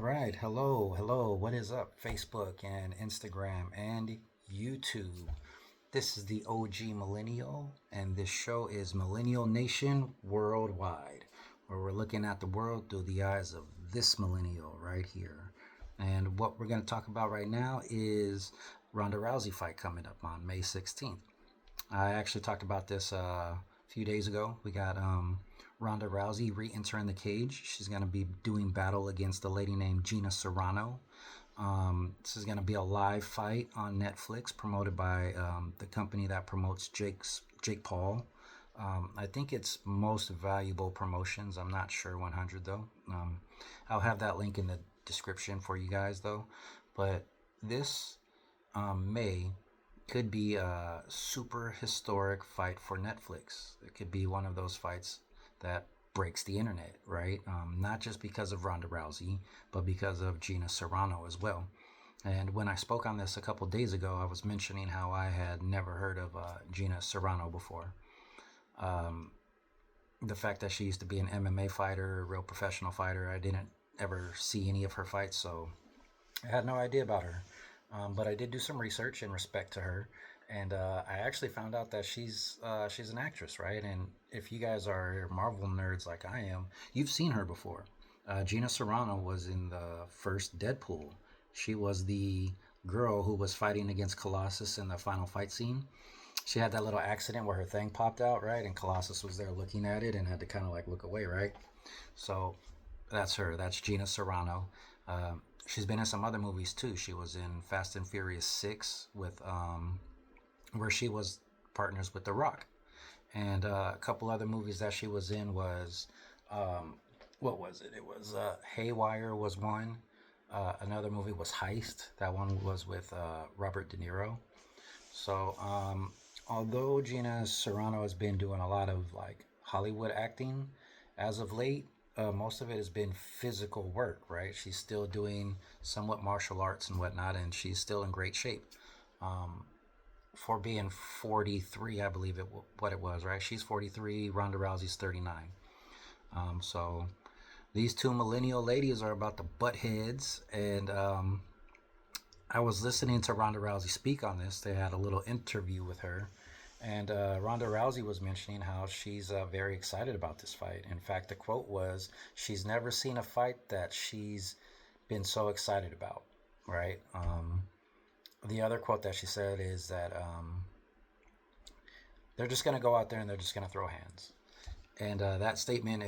right. Hello. What is up? Facebook and Instagram and YouTube. This is the OG Millennial, and this show is Millennial Nation Worldwide, where we're looking at the world through the eyes of this millennial right here. And what we're going to talk about right now is Ronda Rousey fight coming up on May 16th. I actually talked about this a few days ago. We got Ronda Rousey re-entering the cage. She's going to be doing battle against a lady named Gina Carano. This is going to be a live fight on Netflix, promoted by the company that promotes Jake Paul. I think it's Most Valuable Promotions. I'm not sure 100 though. I'll have that link in the description for you guys though. But this May could be a super historic fight for Netflix. It could be one of those fights that breaks the internet, right? Not just because of Ronda Rousey, but because of Gina Carano as well. And when I spoke on this a couple days ago, I was mentioning how I had never heard of Gina Carano before. The fact that she used to be an MMA fighter, a real professional fighter, I didn't ever see any of her fights, so I had no idea about her. But I did do some research in respect to her, and I actually found out that she's an actress, right? And if you guys are Marvel nerds like I am, you've seen her before. Gina Carano was in the first Deadpool. She was the girl who was fighting against Colossus in the final fight scene. She had that little accident where her thing popped out, right? And Colossus was there looking at it and had to kind of like look away, right? So that's her. That's Gina Carano. She's been in some other movies too. She was in Fast and Furious 6 with where she was partners with The Rock. And a couple other movies that she was in was what was it? It was Haywire was one. Another movie was Heist. That one was with Robert De Niro. So although Gina Carano has been doing a lot of like Hollywood acting as of late, most of it has been physical work, right? She's still doing somewhat martial arts and whatnot, and she's still in great shape. Um, for being 43, I believe what it was, right? She's 43, Ronda Rousey's 39. So these two millennial ladies are about to butt heads, and I was listening to Ronda Rousey speak on this. They had a little interview with her, and Ronda Rousey was mentioning how she's very excited about this fight. In fact, the quote was, "She's never seen a fight that she's been so excited about." Right. The other quote that she said is that they're just going to go out there and they're just going to throw hands. And that statement,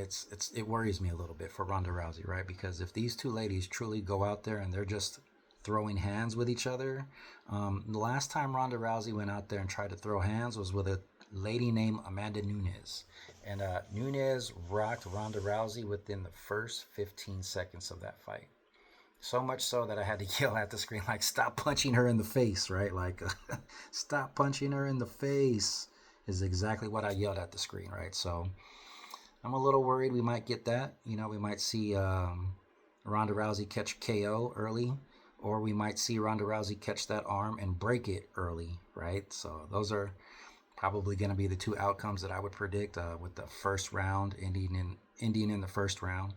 it worries me a little bit for Ronda Rousey, right? Because if these two ladies truly go out there and they're just throwing hands with each other, the last time Ronda Rousey went out there and tried to throw hands was with a lady named Amanda Nunes, and Nunes rocked Ronda Rousey within the first 15 seconds of that fight. So much so that I had to yell at the screen, like, "Stop punching her in the face," right? Like, "Stop punching her in the face," is exactly what I yelled at the screen, right? So I'm a little worried we might get that. You know, we might see Ronda Rousey catch KO early, or we might see Ronda Rousey catch that arm and break it early, right? So those are probably going to be the two outcomes that I would predict, with the first round ending in the first round.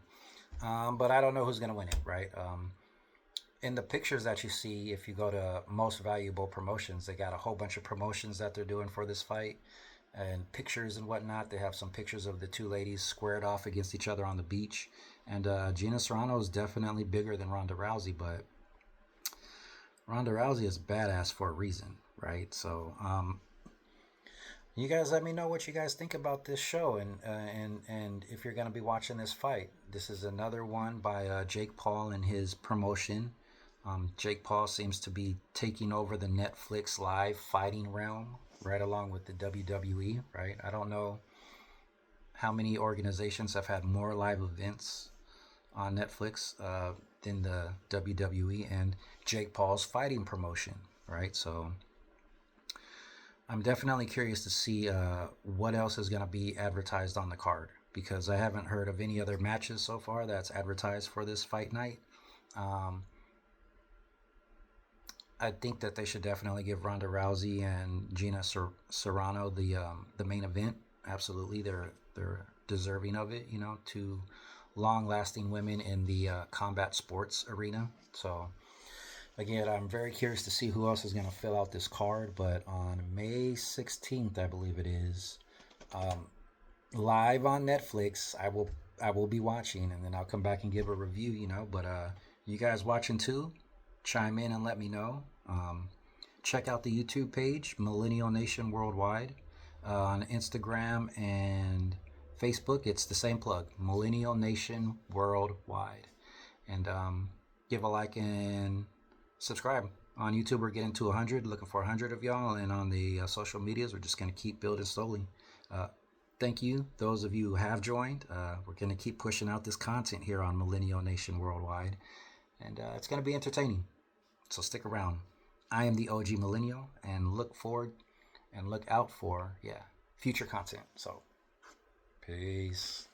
But I don't know who's going to win it, right? In the pictures that you see, if you go to Most Valuable Promotions, they got a whole bunch of promotions that they're doing for this fight and pictures and whatnot. They have some pictures of the two ladies squared off against each other on the beach. And Gina Carano is definitely bigger than Ronda Rousey, but Ronda Rousey is badass for a reason, right? So you guys let me know what you guys think about this show, and if you're gonna be watching this fight. This is another one by Jake Paul and his promotion. Jake Paul seems to be taking over the Netflix live fighting realm, right along with the WWE. Right? I don't know how many organizations have had more live events on Netflix than the WWE and Jake Paul's fighting promotion. Right? So I'm definitely curious to see what else is going to be advertised on the card, because I haven't heard of any other matches so far that's advertised for this fight night. Um, I think that they should definitely give Ronda Rousey and Gina Carano the main event. Absolutely, they're deserving of it. You know, two long-lasting women in the combat sports arena. So again, I'm very curious to see who else is going to fill out this card. But on May 16th, I believe it is, um, live on Netflix, I will be watching, and then I'll come back and give a review. But you guys watching too? Chime in and let me know. Check out the YouTube page, Millennial Nation Worldwide. On Instagram and Facebook, it's the same plug, Millennial Nation Worldwide. And give a like and subscribe. On YouTube, we're getting to 100, looking for 100 of y'all. And on the social medias, we're just going to keep building slowly. Thank you, those of you who have joined. We're going to keep pushing out this content here on Millennial Nation Worldwide. And it's going to be entertaining. So stick around. I am the OG Millennial, and look forward and look out for, future content. So, peace.